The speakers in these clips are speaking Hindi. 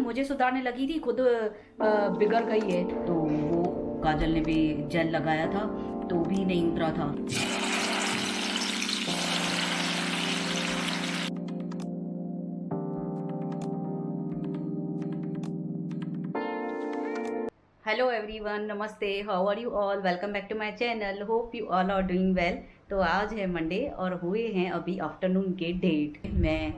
मुझे सुधारने लगी थी, खुद बिगड़ गई है। तो वो काजल ने भी जेल लगाया था तो भी नहीं उतरा था। हेलो एवरीवन, नमस्ते, how are you all, welcome back to my channel, hope you all are doing well. तो आज है मंडे और हुए हैं अभी आफ्टरनून के डेट। मैं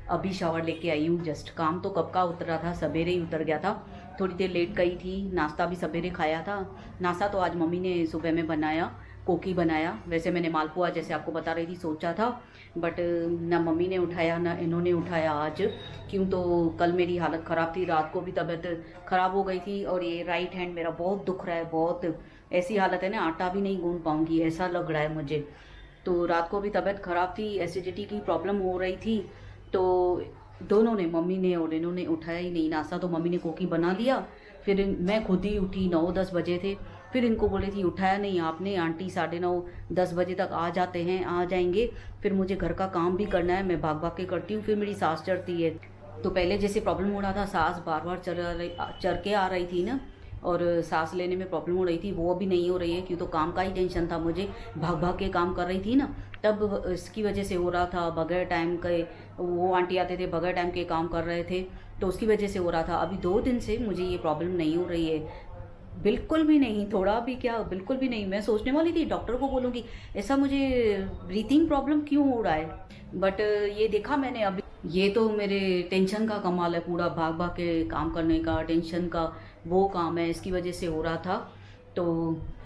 अभी शावर लेके आई हूँ जस्ट। काम तो कब का उतरा था, सवेरे ही उतर गया था, थोड़ी देर लेट गई थी। नाश्ता भी सवेरे खाया था। नाश्ता तो आज मम्मी ने सुबह में बनाया, कोकी बनाया। वैसे मैंने मालपुआ जैसे आपको बता रही थी सोचा था, बट ना मम्मी ने उठाया ना इन्होंने उठाया आज। क्यों, तो कल मेरी हालत ख़राब थी, रात को भी तबीयत ख़राब हो गई थी और ये राइट हैंड मेरा बहुत दुख रहा है, बहुत ऐसी हालत है ना, आटा भी नहीं गूंद पाऊंगी ऐसा लग रहा है मुझे। तो रात को भी तबीयत ख़राब थी, एसिडिटी की प्रॉब्लम हो रही थी। तो दोनों ने, मम्मी ने और इन्होंने उठाया ही नहीं। नाश्ता तो मम्मी ने कोकी बना लिया, फिर मैं खुद ही उठी, 9-10 बजे थे। फिर इनको बोली थी, उठाया नहीं आपने, आंटी 9:30-10 बजे तक आ जाते हैं, आ जाएंगे। फिर मुझे घर का काम भी करना है, मैं भाग भाग के करती हूँ। फिर मेरी सांस चढ़ती है, तो पहले जैसे प्रॉब्लम हो रहा था, सांस बार बार चढ़ के आ रही थी ना, और सांस लेने में प्रॉब्लम हो रही थी, वो अभी नहीं हो रही है। क्यों, तो काम का ही टेंशन था मुझे, भाग भाग के काम कर रही थी ना, तब इसकी वजह से हो रहा था। बगैर टाइम के वो आंटी आते थे, बगैर टाइम के काम कर रहे थे, तो उसकी वजह से हो रहा था। अभी 2 दिन से मुझे ये प्रॉब्लम नहीं हो रही है, बिल्कुल भी नहीं, थोड़ा भी क्या, बिल्कुल भी नहीं। मैं सोचने वाली थी डॉक्टर को बोलूँगी ऐसा मुझे ब्रीथिंग प्रॉब्लम क्यों हो रहा है, बट ये देखा मैंने अभी, ये तो मेरे टेंशन का कमाल है, पूरा भाग भाग के काम करने का, टेंशन का वो काम है, इसकी वजह से हो रहा था। तो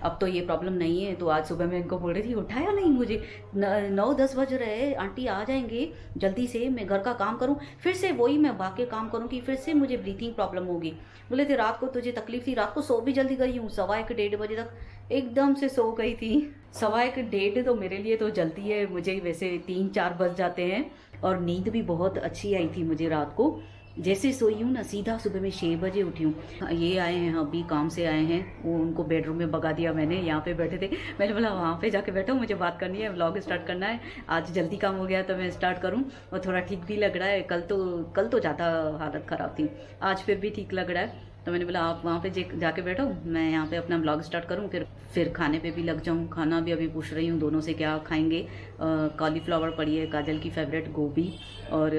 अब तो ये प्रॉब्लम नहीं है। तो आज सुबह मैं इनको बोल रही थी, उठाया नहीं मुझे, 9-10 बज रहे, आंटी आ जाएंगे, जल्दी से मैं घर का काम करूं। फिर से वही मैं भाग के काम करूं कि फिर से मुझे ब्रीथिंग प्रॉब्लम होगी। बोले थे रात को तुझे तकलीफ थी, रात को सो भी जल्दी गई हूँ, 1:15-1:30 बजे तक एकदम से सो गई थी। 1:15 तो मेरे लिए तो जल्दी है, मुझे वैसे 3-4 बज जाते हैं। और नींद भी बहुत अच्छी आई थी मुझे रात को, जैसे सोई हूँ ना सीधा सुबह में 6 बजे उठी हूँ। ये आए हैं अभी काम से आए हैं, वो उनको बेडरूम में भगा दिया मैंने, यहाँ पे बैठे थे, मैंने बोला वहाँ पे जाके बैठो, मुझे बात करनी है, व्लॉग स्टार्ट करना है। आज जल्दी काम हो गया तो मैं स्टार्ट करूँ, और थोड़ा ठीक भी लग रहा है। कल तो ज़्यादा हालत ख़राब थी, आज फिर भी ठीक लग रहा है। तो मैंने बोला आप वहाँ पे जाके बैठो, मैं यहाँ पे अपना ब्लॉग स्टार्ट करूँ, फिर खाने पे भी लग जाऊँ। खाना भी अभी पूछ रही हूँ दोनों से क्या खाएंगे। कॉलीफ्लावर पड़ी है, काजल की फेवरेट, गोभी और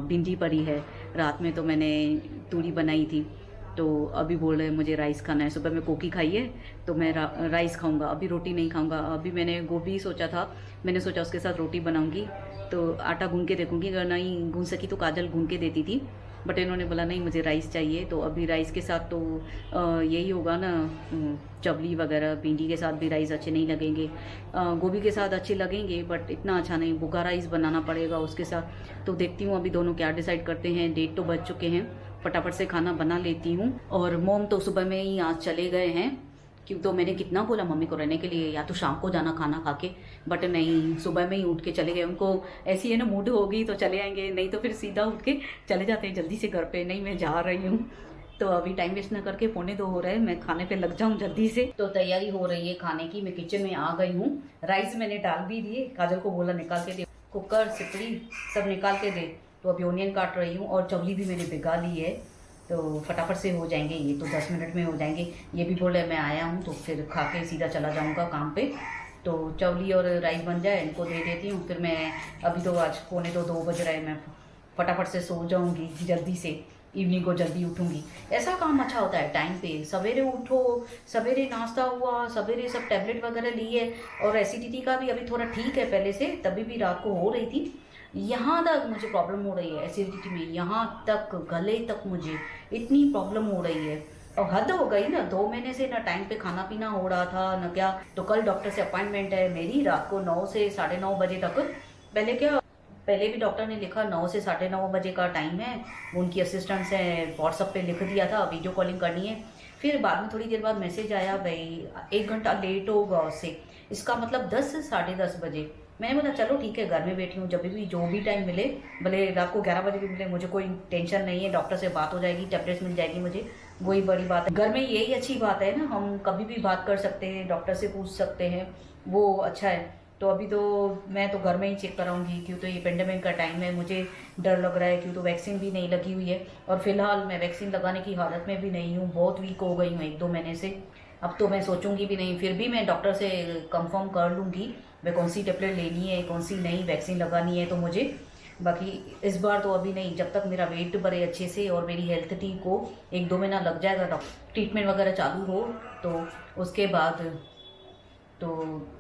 भिंडी पड़ी है। रात में तो मैंने तूरी बनाई थी, तो अभी बोल रहे हैं मुझे राइस खाना है। सुबह में कोकी खाई है तो मैं राइस खाऊंगा, अभी रोटी नहीं खाऊंगा। अभी मैंने गोभी सोचा था, मैंने सोचा उसके साथ रोटी बनाऊंगी, तो आटा गूंद के देखूंगी, अगर नहीं गूंद सकी तो काजल गूंद के देती थी, बट इन्होंने बोला नहीं मुझे राइस चाहिए। तो अभी राइस के साथ तो यही होगा ना, चवली वगैरह। भिंडी के साथ भी राइस अच्छे नहीं लगेंगे, गोभी के साथ अच्छे लगेंगे बट इतना अच्छा नहीं, भुगा राइस बनाना पड़ेगा उसके साथ। तो देखती हूँ अभी दोनों क्या डिसाइड करते हैं। 1:30 तो बज चुके हैं, फटाफट से खाना बना लेती हूँ। और मोम तो सुबह में ही आज चले गए हैं, क्यों तो मैंने कितना बोला मम्मी को रहने के लिए, या तो शाम को जाना खाना खा के, बट नहीं, सुबह में ही उठ के चले गए। उनको ऐसी है ना, मूड होगी तो चले आएंगे, नहीं तो फिर सीधा उठ के चले जाते हैं जल्दी से घर पे, नहीं मैं जा रही हूँ। तो अभी टाइम वेस्ट ना करके 1:45 हो रहा है, मैं खाने पे लग जाऊँ जल्दी से। तो तैयारी हो रही है खाने की, मैं किचन में आ गई हूँ। राइस मैंने डाल भी दिए, काजल को बोला निकाल के दे, कुकर सिपड़ी सब निकाल के दे। तो अभी ओनियन काट रही हूँ, और चवली भी मैंने भिगा ली है, तो फटाफट से हो जाएंगे ये, तो 10 मिनट में हो जाएंगे। ये भी बोले मैं आया हूँ तो फिर खा के सीधा चला जाऊँगा काम पे। तो चवली और राइस बन जाए, इनको दे देती हूँ, फिर मैं अभी तो आज 1:45-2 बज रहे हैं, मैं फटाफट से सो जाऊँगी जल्दी से, इवनिंग को जल्दी उठूँगी। ऐसा काम अच्छा होता है टाइम पे, सवेरे उठो, सवेरे नाश्ता हुआ, सवेरे सब टैबलेट वगैरह लिए। और एसिडिटी का भी अभी थोड़ा ठीक है पहले से, तभी भी रात को हो रही थी। यहाँ तक मुझे प्रॉब्लम हो रही है एसिडिटी में, यहाँ तक गले तक मुझे इतनी प्रॉब्लम हो रही है, और हद हो गई ना। 2 महीने से ना टाइम पे खाना पीना हो रहा था ना क्या। तो कल डॉक्टर से अपॉइंटमेंट है मेरी, रात को 9 से 9:30 बजे तक। पहले भी डॉक्टर ने लिखा 9 से 9:30 बजे का टाइम है, उनकी असिस्टेंट से व्हाट्सएप पे लिख दिया था वीडियो कॉलिंग करनी है। फिर बाद में थोड़ी देर बाद मैसेज आया भाई 1 घंटा लेट होगा उससे, इसका मतलब 10 से 10:30 बजे। मैंने बोला चलो ठीक है, घर में बैठी हूँ, जब भी जो भी टाइम मिले, भले रात को 11 बजे भी मिले, मुझे कोई टेंशन नहीं है, डॉक्टर से बात हो जाएगी, टैबलेट्स मिल जाएगी मुझे, वही बड़ी बात है। घर में यही अच्छी बात है ना, हम कभी भी बात कर सकते हैं, डॉक्टर से पूछ सकते हैं, वो अच्छा है। तो अभी तो मैं तो घर में ही चेक कराऊंगी, क्यों तो ये पेंडेमिक का टाइम है, मुझे डर लग रहा है, क्यों तो वैक्सीन भी नहीं लगी हुई है और फिलहाल मैं वैक्सीन लगाने की हालत में भी नहीं हूँ, बहुत वीक हो गई हूँ 1-2 महीने से। अब तो मैं सोचूंगी भी नहीं, फिर भी मैं डॉक्टर से कंफर्म कर लूँगी मैं कौन सी टेबलेट लेनी है, कौन सी नई वैक्सीन लगानी है तो मुझे। बाकी इस बार तो अभी नहीं, जब तक मेरा वेट बढ़े अच्छे से और मेरी हेल्थ ठीक हो, 1-2 महीना लग जाएगा डॉक्टर ट्रीटमेंट वगैरह चालू हो तो उसके बाद, तो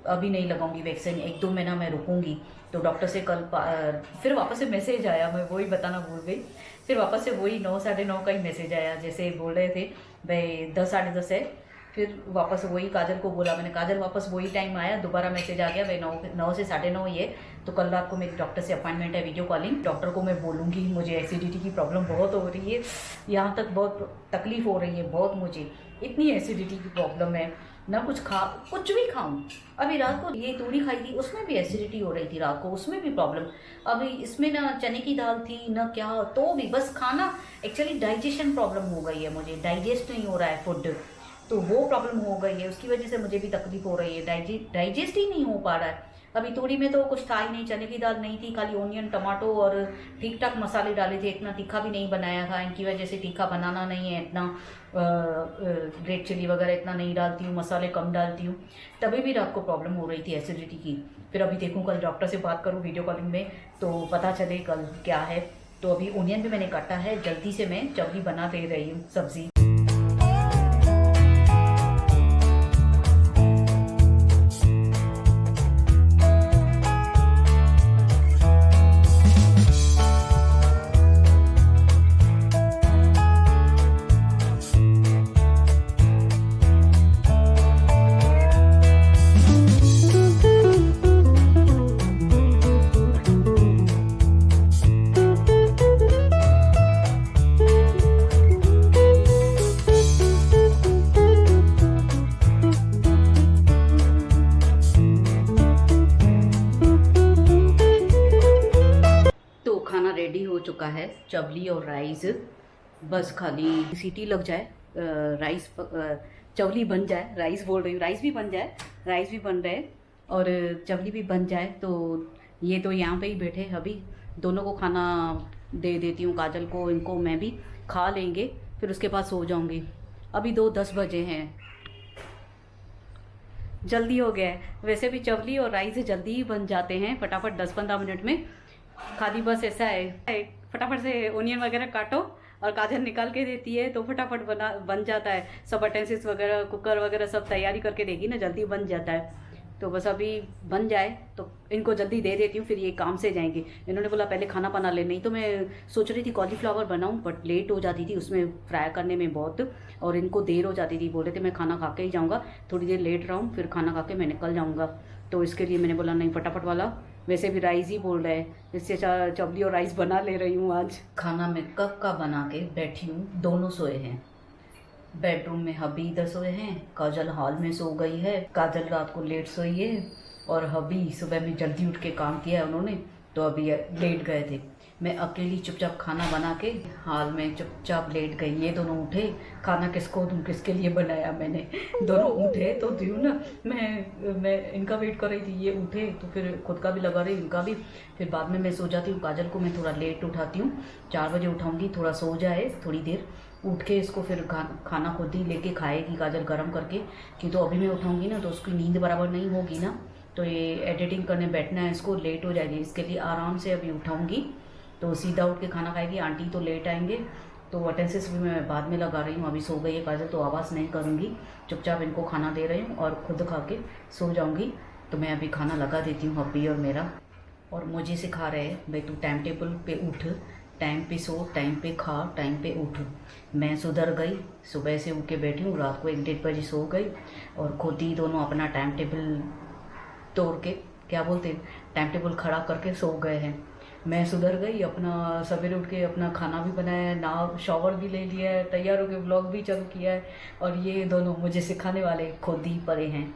अभी नहीं लगाऊंगी वैक्सीन, 1-2 महीना मैं रुकूंगी। तो डॉक्टर से कल फिर वापस से मैसेज आया, मैं वही बताना भूल गई, फिर वापस से वही 9 साढ़े 9 का ही मैसेज आया, जैसे बोल रहे थे भाई 10 साढ़े 10 है, फिर वापस वही काजल को बोला मैंने, काजल वापस वही टाइम आया, दोबारा मैसेज आ गया भाई 9 से साढ़े 9 ही है। तो कल रात को मेरी डॉक्टर से अपॉइंटमेंट है, वीडियो कॉलिंग। डॉक्टर को मैं बोलूँगी मुझे एसिडिटी की प्रॉब्लम बहुत हो रही है, यहाँ तक बहुत तकलीफ हो रही है, बहुत मुझे इतनी एसिडिटी की प्रॉब्लम है, ना कुछ भी खाऊं। अभी रात को ये तूड़ी खाई थी, उसमें भी एसिडिटी हो रही थी रात को, उसमें भी प्रॉब्लम। अभी इसमें ना चने की दाल थी ना क्या, तो भी बस खाना, एक्चुअली डाइजेशन प्रॉब्लम हो गई है, मुझे डाइजेस्ट नहीं हो रहा है फूड, तो वो प्रॉब्लम हो गई है, उसकी वजह से मुझे भी तकलीफ हो रही है, डाइजेस्ट ही नहीं हो पा रहा है। अभी तूड़ी में तो कुछ था ही नहीं, चने की दाल नहीं थी, खाली ओनियन टमाटो और ठीक ठाक मसाले डाले थे, इतना तीखा भी नहीं बनाया था, इनकी वजह से तीखा बनाना नहीं है इतना, रेड चिली वगैरह इतना नहीं डालती हूँ, मसाले कम डालती हूँ, तभी भी रात को प्रॉब्लम हो रही थी एसिडिटी की। फिर अभी देखूँ कल डॉक्टर से बात करूँ वीडियो कॉलिंग में तो पता चले कल क्या है। तो अभी ओनियन भी मैंने काटा है, जल्दी से मैं चवली बना दे रही हूँ सब्जी। रेडी हो चुका है चवली और राइस, बस खाली सीटी लग जाए, राइस चवली बन जाए, राइस बोल रही हूँ, राइस भी बन जाए, राइस भी बन रहे और चवली भी बन जाए। तो ये तो यहाँ पे ही बैठे, अभी दोनों को खाना दे देती हूँ, काजल को, इनको मैं भी खा लेंगे, फिर उसके बाद सो जाऊँगी। अभी 2:10 बजे हैं, जल्दी हो गया है। वैसे भी चवली और राइस जल्दी ही बन जाते हैं, फटाफट 10-15 मिनट में, खाली बस ऐसा है फटाफट से ओनियन वगैरह काटो और काजल निकाल के देती है तो फटाफट बन जाता है। सब अटेंसिस वगैरह, कुकर वगैरह सब तैयारी करके देगी ना, जल्दी बन जाता है। तो बस अभी बन जाए तो इनको जल्दी दे देती हूँ, फिर ये काम से जाएंगे। इन्होंने बोला पहले खाना बना ले, नहीं तो मैं सोच रही थी कॉलीफ्लावर बनाऊँ, बट लेट हो जाती थी उसमें फ्राई करने में बहुत, और इनको देर हो जाती थी, बोले थे मैं खाना खा के ही जाऊँगा, थोड़ी देर लेट रहा हूँ, फिर खाना खा के मैं निकल जाऊँगा। तो इसके लिए मैंने बोला नहीं, फटाफट वाला, वैसे भी राइस ही बोल रहे हैं, इससे चवली और राइस बना ले रही हूँ आज। खाना मैं कब का बना के बैठी हूँ, दोनों सोए हैं बेडरूम में, हबी इधर सोए हैं, काजल हॉल में सो गई है। काजल रात को लेट सोई है और हबी सुबह में जल्दी उठ के काम किया है उन्होंने, तो अभी लेट गए थे। मैं अकेली चुपचाप खाना बना के हॉल में चुपचाप लेट गई, ये दोनों उठे, खाना किसको दूँ, किसके लिए बनाया मैंने, दोनों उठे तो दूँ ना, मैं इनका वेट कर रही थी, ये उठे तो फिर खुद का भी लगा रही, इनका भी, फिर बाद में मैं सो जाती हूँ। काजल को मैं थोड़ा लेट उठाती हूँ, 4 बजे उठाऊँगी, थोड़ा सो जाए थोड़ी देर, उठ के इसको फिर खाना खुद ही लेके खाएगी काजल गरम करके, कि तो अभी मैं उठाऊँगी ना तो उसकी नींद बराबर नहीं होगी ना, तो ये एडिटिंग करने बैठना है इसको, लेट हो जाएगी, इसके लिए आराम से अभी उठाऊँगी तो सीधा उठ के खाना खाएगी। आंटी तो लेट आएंगे, तो अटेंसिस भी मैं बाद में लगा रही हूँ, अभी सो गई है काजल तो आवाज़ नहीं करूँगी, चुपचाप इनको खाना दे रही हूँ और खुद खा के सो जाऊँगी। तो मैं अभी खाना लगा देती हूँ हब्बी और मेरा, और मुझे सिखा रहे हैं भाई तू टाइम टेबल पे उठ, टाइम पे सो, टाइम पे खा, टाइम पे उठ। मैं सुधर गई, सुबह से उठ के बैठी हूँ, रात को 1-1:30 बजे सो गई और खुद ही दोनों अपना टाइम टेबल तोड़ के, क्या बोलते हैं, टाइम टेबल खड़ा करके सो गए हैं। मैं सुधर गई, अपना सवेरे उठ के अपना खाना भी बनाया है, ना शावर भी ले लिया है, तैयार होकर व्लॉग भी चालू किया है, और ये दोनों मुझे सिखाने वाले खुद ही पड़े हैं,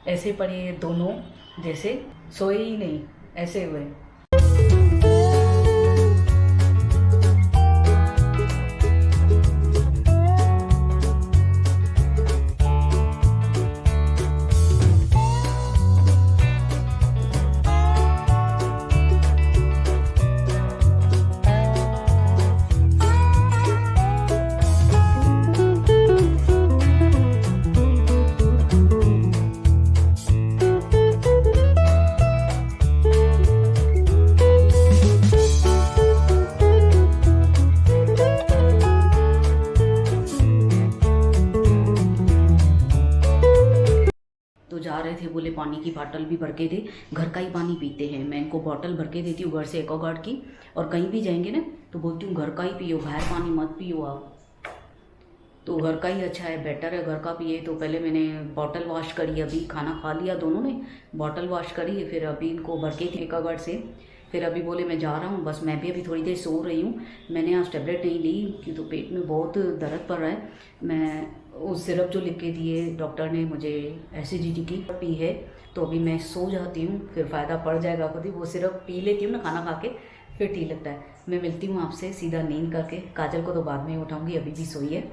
ऐसे पड़े दोनों जैसे सोए ही नहीं, ऐसे हुए। मुझे बोले पानी की बॉटल भी भर के दे, घर का ही पानी पीते हैं। मैं इनको बॉटल भर के देती हूँ घर से एक्वागार्ड की, और कहीं भी जाएंगे ना तो बोलती हूँ घर का ही पियो, बाहर पानी मत पियो आप, तो घर का ही अच्छा है, बेटर है घर का पिए। तो पहले मैंने बॉटल वॉश करी, अभी खाना खा लिया दोनों ने, बॉटल वॉश करी, फिर अभी इनको भर के थी एक्वागार्ड से। फिर अभी बोले मैं जा रहा हूँ, बस मैं भी अभी थोड़ी देर सो रही हूँ। मैंने आज टेबलेट नहीं ली क्योंकि तो पेट में बहुत दर्द पड़ रहा है। मैं वो सिरप जो लिख के दिए डॉक्टर ने मुझे एसिडिटी की पी है, तो अभी मैं सो जाती हूँ, फिर फ़ायदा पड़ जाएगा खुद ही। वो सिरप पी लेती हूँ ना खाना खा के, फिर ठीक लगता है। मैं मिलती हूँ आपसे सीधा नींद करके। काजल को तो बाद में उठाऊँगी, अभी भी सोई है।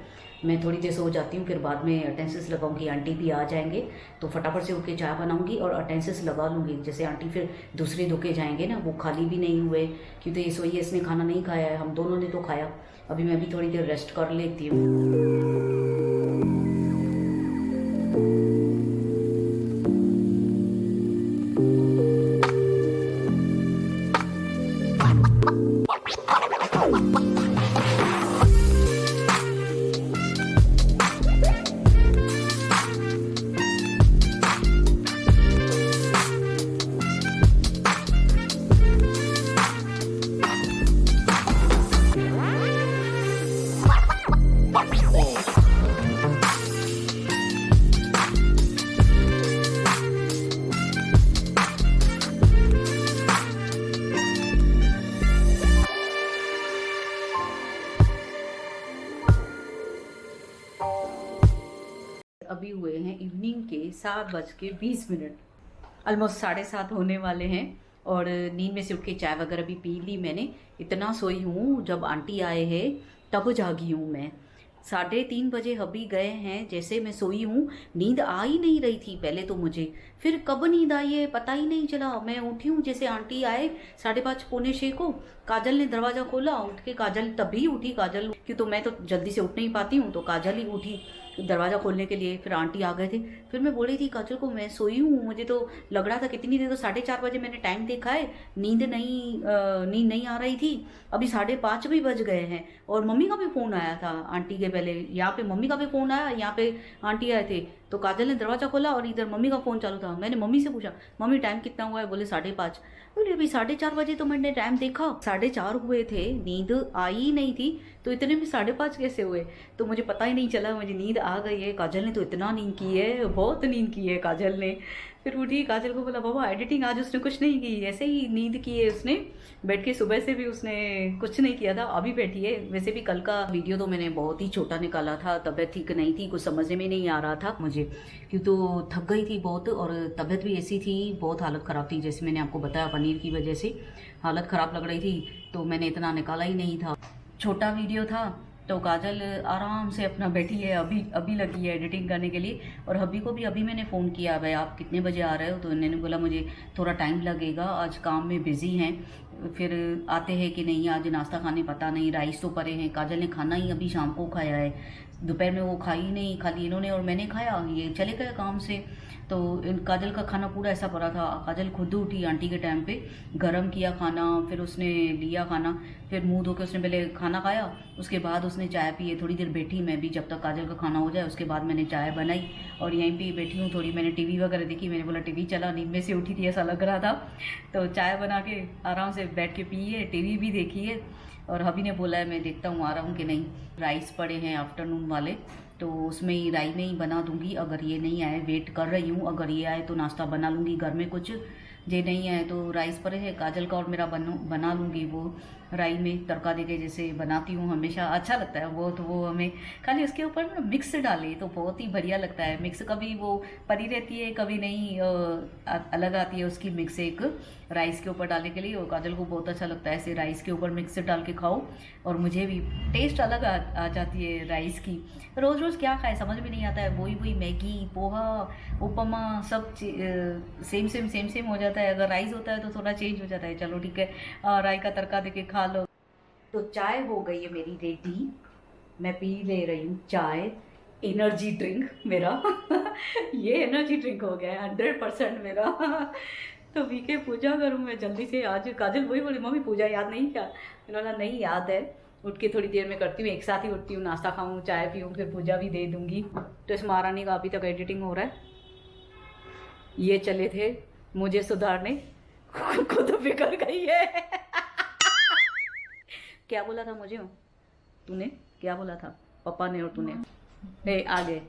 मैं थोड़ी देर सो जाती हूँ, फिर बाद में अटेंसेस लगाऊंगी। आंटी भी आ जाएंगे तो फटाफट से उठ के चाय बनाऊंगी और अटेंसेस लगा लूँगी। जैसे आंटी फिर दूसरे धोखे जाएंगे ना, वो खाली भी नहीं हुए क्योंकि ये सोई है, इसने खाना नहीं खाया है, हम दोनों ने तो खाया। अभी मैं भी थोड़ी देर रेस्ट कर लेती हूँ। अभी हुए हैं इवनिंग के 7:20, ऑलमोस्ट 7:30 होने वाले हैं। और नींद में से उठ के चाय वगैरह भी पी ली मैंने। इतना सोई हूँ, जब आंटी आए हैं तब जागी हूँ मैं। 3:30 बजे हबी गए हैं, जैसे मैं सोई हूँ, नींद आ ही नहीं रही थी पहले तो मुझे, फिर कब नींद आई है पता ही नहीं चला। मैं उठी हूँ जैसे आंटी आए 5:30 पौने 6 को। काजल ने दरवाज़ा खोला, उठ के काजल तभी उठी, काजल क्यों, तो मैं तो जल्दी से उठ नहीं पाती हूँ, तो काजल ही उठी दरवाज़ा खोलने के लिए। फिर आंटी आ गए थे। फिर मैं बोली थी काजल को मैं सोई हूँ, मुझे तो लग रहा था कितनी देर, तो 4:30 बजे मैंने टाइम देखा है, नींद नहीं आ रही थी। अभी 5:30 भी बज गए हैं। और मम्मी का भी फ़ोन आया था आंटी के पहले, यहाँ पे मम्मी का भी फ़ोन आया, यहाँ पे आंटी आए थे। तो काजल ने दरवाज़ा खोला और इधर मम्मी का फ़ोन चालू था। मैंने मम्मी से पूछा मम्मी टाइम कितना हुआ है, बोले 5:30। बोले अभी 4:30 बजे तो मैंने टाइम देखा, 4:30 हुए थे, नींद आई ही नहीं थी, तो इतने में 5:30 कैसे हुए। तो मुझे पता ही नहीं चला, मुझे नींद आ गई है। काजल ने तो इतना नींद की है, बहुत नींद की है काजल ने। फिर उठी, काजल को बोला बाबा एडिटिंग आज उसने कुछ नहीं की, ऐसे ही नींद की है उसने, बैठ के सुबह से भी उसने कुछ नहीं किया था, अभी बैठी है। वैसे भी कल का वीडियो तो मैंने बहुत ही छोटा निकाला था, तबीयत ठीक नहीं थी, कुछ समझ में नहीं आ रहा था मुझे, क्यों तो थक गई थी बहुत, और तबीयत भी ऐसी थी, बहुत हालत ख़राब थी, जैसे मैंने आपको बताया पनीर की वजह से हालत ख़राब लग रही थी, तो मैंने इतना निकाला ही नहीं था, छोटा वीडियो था। तो काजल आराम से अपना बैठी है, अभी लगी है एडिटिंग करने के लिए। और हबी को भी अभी मैंने फ़ोन किया, भाई आप कितने बजे आ रहे हो, तो इन्होंने बोला मुझे थोड़ा टाइम लगेगा, आज काम में बिज़ी हैं, फिर आते हैं कि नहीं, आज नाश्ता खाने पता नहीं, राइस तो परे हैं। काजल ने खाना ही अभी शाम को खाया है, दोपहर में वो खाई नहीं, खाली इन्होंने और मैंने खाया, ये चले गए काम से। तो काजल का खाना पूरा ऐसा पड़ा था। काजल खुद उठी आंटी के टाइम पे, गरम किया खाना, फिर उसने लिया खाना, फिर मुंह धो के उसने पहले खाना खाया, उसके बाद उसने चाय पी है। थोड़ी देर बैठी मैं भी, जब तक काजल का खाना हो जाए, उसके बाद मैंने चाय बनाई और यहीं पे बैठी हूँ थोड़ी। मैंने टीवी वगैरह देखी, मैंने बोला टीवी चला, नींद में से उठी थी ऐसा लग रहा था, तो चाय बना के आराम से बैठ के पी है, टीवी भी देखी है। और हबी ने बोला है मैं देखता हूँ आ रहा हूँ कि नहीं, राइस पड़े हैं आफ्टरनून वाले, तो उसमें ही राई में ही बना दूंगी। अगर ये नहीं आए, वेट कर रही हूँ, अगर ये आए तो नाश्ता बना लूँगी घर में कुछ, जे नहीं आए तो राइस पड़े है, काजल का और मेरा बना लूँगी वो राई में तड़का देके, जैसे बनाती हूँ हमेशा, अच्छा लगता है वो। तो वो हमें खाली उसके ऊपर ना मिक्स डाले तो बहुत ही बढ़िया लगता है मिक्स, कभी वो परी रहती है कभी नहीं, अलग आती है उसकी मिक्स एक राइस के ऊपर डालने के लिए, और काजल को बहुत अच्छा लगता है ऐसे राइस के ऊपर मिक्स डाल के खाओ, और मुझे भी टेस्ट अलग आ जाती है राइस की। रोज़ रोज़ क्या खाए समझ में नहीं आता है, वही मैगी पोहा उपमा सब सेम हो जाता है। अगर राइस होता है तो थोड़ा चेंज हो जाता है, चलो ठीक है राई का तड़का देके खा लो। तो चाय हो गई है मेरी रेडी, मैं पी ले रही हूँ चाय, एनर्जी ड्रिंक मेरा ये एनर्जी ड्रिंक हो गया है 100% मेरा तो पी के पूजा करूँ मैं जल्दी से। आज काजल वही बोली मम्मी पूजा याद नहीं क्या, मैंने नहीं याद है, उठ के थोड़ी देर में करती हूँ, एक साथ ही उठती हूँ, नाश्ता खाऊँ चाय पीऊँ फिर पूजा भी दे दूँगी। तो इस महारानी का अभी तक एडिटिंग हो रहा है, ये चले थे मुझे सुधारने, खुद बिगड़ गई है। क्या बोला था मुझे तूने, क्या बोला था पापा ने और तूने? हे आ गए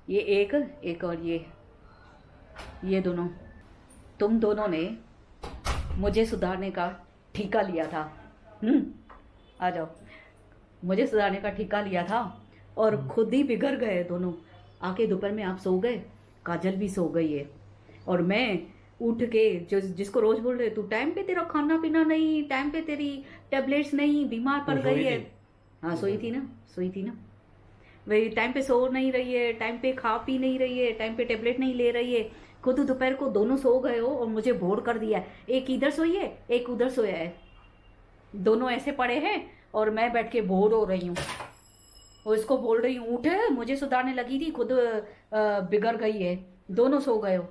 ये एक और ये दोनों, तुम दोनों ने मुझे सुधारने का ठेका लिया था। आ जाओ, मुझे सुधारने का ठेका लिया था और खुद ही बिगड़ गए दोनों। आके दोपहर में आप सो गए, काजल भी सो गई है, और मैं उठ के जिसको रोज बोल रहे तू टाइम पे तेरा खाना पीना नहीं, टाइम पे तेरी टेबलेट्स नहीं, बीमार पड़ गई है। हाँ सोई थी ना वही, टाइम पे सो नहीं रही है, टाइम पे खा पी नहीं रही है, टाइम पे टेबलेट नहीं ले रही है। खुद दोपहर को दोनों सो गए हो और मुझे बोर कर दिया। एक इधर सोई है, एक उधर सोया है, दोनों ऐसे पड़े हैं और मैं बैठ के बोर हो रही हूँ और इसको बोल रही हूँ उठ, मुझे सुधारने लगी थी, खुद बिगड़ गई है। दोनों सो गए हो,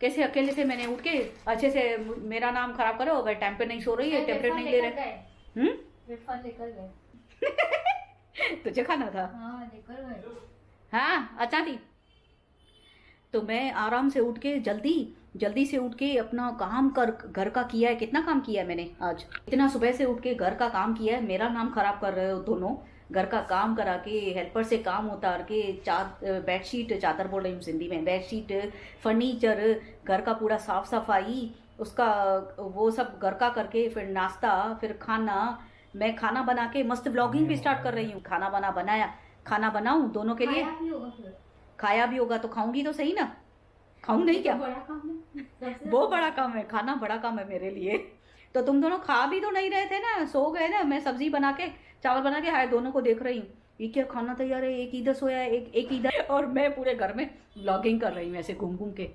कैसे अकेले से मैंने उठ के अच्छे से मेरा नाम खराब करो। अगर टाइम पे नहीं सो रही है, टेबलेट नहीं ले रहे। लेकर गए। तुझे खाना था? हाँ लेकर गए। हाँ अच्छा थी। तो मैं आराम से उठ के जल्दी से उठ के अपना काम कर, घर का किया है। कितना काम किया है मैंने आज, इतना सुबह से उठ के घर का काम किया है। मेरा नाम खराब कर रहे हो दोनों। घर का काम करा के, हेल्पर से काम उतार के, बेडशीट, चादर बोल रही हूँ हिंदी में, बेडशीट, फर्नीचर, घर का पूरा साफ सफाई, उसका वो सब घर का करके, फिर नाश्ता, फिर खाना। मैं खाना बना के मस्त ब्लॉगिंग भी स्टार्ट कर रही हूँ। बनाया, खाना बनाऊं दोनों के लिए। खाया भी होगा तो खाऊंगी तो सही ना, खाऊं नहीं क्या? बड़ा काम है वो बड़ा काम है, खाना बड़ा काम है मेरे लिए। तो तुम दोनों खा भी तो नहीं रहे थे ना, सो गए ना। मैं सब्जी बना के, चावल बना के, हाय दोनों को देख रही हूँ ये क्या खाना तैयार है, एक इधर सोया है, एक इधर, और मैं पूरे घर में ब्लॉगिंग कर रही हूँ ऐसे घूम घूम के,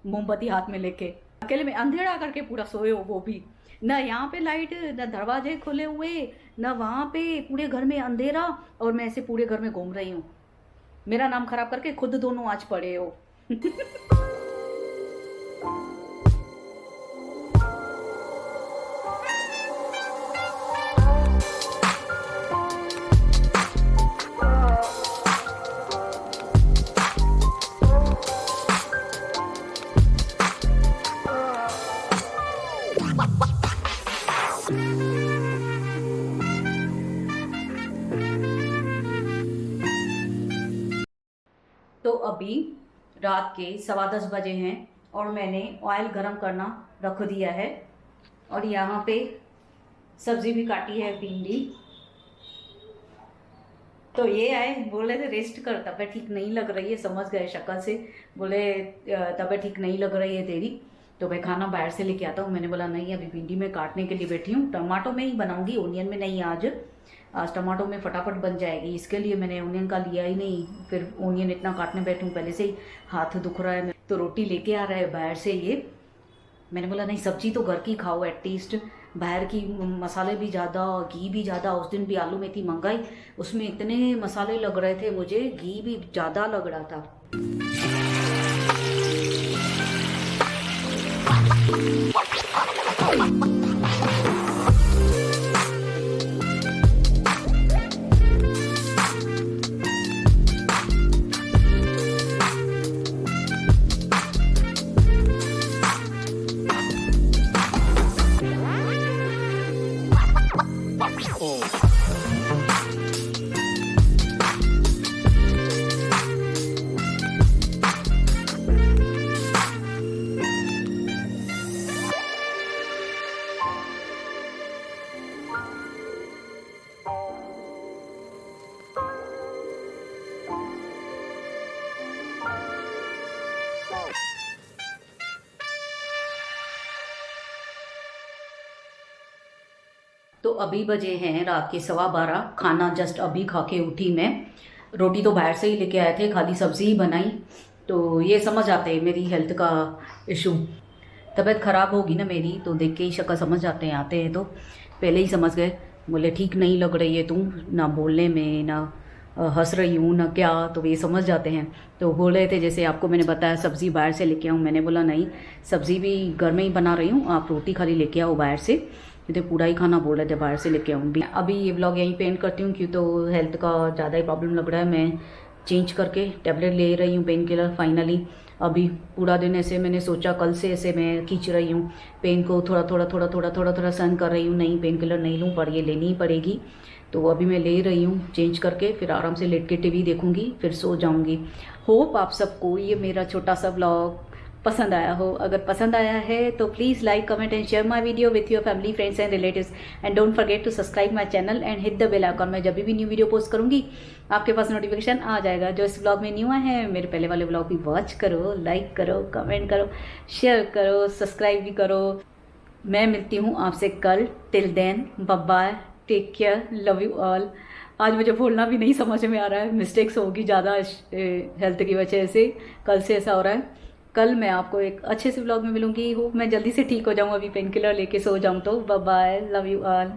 मोमबत्ती हाथ में लेके, अकेले में अंधेरा करके पूरा सोए हो। वो भी ना यहाँ पे लाइट, ना दरवाजे खुले हुए, ना वहाँ पे, पूरे घर में अंधेरा, और मैं ऐसे पूरे घर में घूम रही हूँ। मेरा नाम खराब करके खुद दोनों आज पड़े हो। तो अभी रात के 10:15 बजे हैं और मैंने ऑयल गरम करना रख दिया है, और यहाँ पे सब्जी भी काटी है, भिंडी। तो ये आए, बोले थे रेस्ट कर, तबीयत ठीक नहीं लग रही है, समझ गए शक्ल से, बोले तबीयत ठीक नहीं लग रही है तेरी, तो मैं खाना बाहर से लेके आता हूँ। मैंने बोला नहीं, अभी भिंडी में काटने के लिए बैठी हूँ, टमाटो में ही बनाऊंगी, ओनियन में नहीं। आज टमाटो में फटाफट बन जाएगी, इसके लिए मैंने ओनियन का लिया ही नहीं। फिर ओनियन इतना काटने बैठी हूँ, पहले से ही हाथ दुख रहा है। तो रोटी लेके आ रहा है बाहर से ये, मैंने बोला नहीं, सब्जी तो घर की खाओ एटलीस्ट, बाहर की मसाले भी ज़्यादा, घी भी ज़्यादा। उस दिन भी आलू मेथी मंगाई, उसमें इतने मसाले लग रहे थे मुझे, घी भी ज़्यादा लग रहा था। तो अभी बजे हैं रात के 12:15, खाना जस्ट अभी खा के उठी मैं। रोटी तो बाहर से ही लेके आए थे, खाली सब्जी ही बनाई। तो ये समझ आते हैं मेरी हेल्थ का इशू, तबीयत ख़राब होगी ना मेरी, तो देख के ही शक्ल समझ आते हैं तो पहले ही समझ गए। बोले ठीक नहीं लग रही है तुम, ना बोलने में, ना हंस रही हूँ ना क्या, तो ये समझ जाते हैं। तो बोल रहे थे जैसे आपको मैंने बताया सब्ज़ी बाहर से लेके आऊँ, मैंने बोला नहीं, सब्ज़ी भी घर में ही बना रही हूँ, आप रोटी खाली लेके आओ बाहर से। तो पूरा ही खाना बोल रहे थे बाहर से लेके आऊँ। अभी ये व्लॉग यहीं पे एंड करती हूँ, क्यों तो हेल्थ का ज़्यादा ही प्रॉब्लम लग रहा है। मैं चेंज करके टैबलेट ले रही हूँ पेन किलर फाइनली। अभी पूरा दिन ऐसे मैंने सोचा, कल से ऐसे मैं खींच रही हूँ पेन को, थोड़ा सहन कर रही हूँ, नहीं पेन किलर नहीं लूँ पर ये लेनी ही पड़ेगी। तो अभी मैं ले रही हूँ चेंज करके, फिर आराम से लेट के टीवी देखूँगी, फिर सो जाऊँगी। होप आप सबको ये मेरा छोटा सा व्लॉग पसंद आया हो। अगर पसंद आया है तो please like, comment and share my video with your family, friends and relatives and don't forget to subscribe my channel and hit the bell icon. मैं जब भी न्यू वीडियो पोस्ट करूँगी आपके पास नोटिफिकेशन आ जाएगा। जो इस व्लॉग में न्यू है मेरे पहले वाले व्लॉग भी वॉच करो, लाइक करो, कमेंट करो, शेयर करो, सब्सक्राइब भी करो। मैं मिलती हूँ आपसे कल। Till then bye bye, take care, love you all. आज मुझे बोलना भी नहीं समझ में आ रहा है, मिस्टेक्स होगी ज़्यादा हेल्थ की वजह से, कल से ऐसा हो रहा है। कल मैं आपको एक अच्छे से व्लॉग में मिलूंगी। होप मैं जल्दी से ठीक हो जाऊँ, अभी पेन किलर लेके सो जाऊँ। तो bye bye, love you all.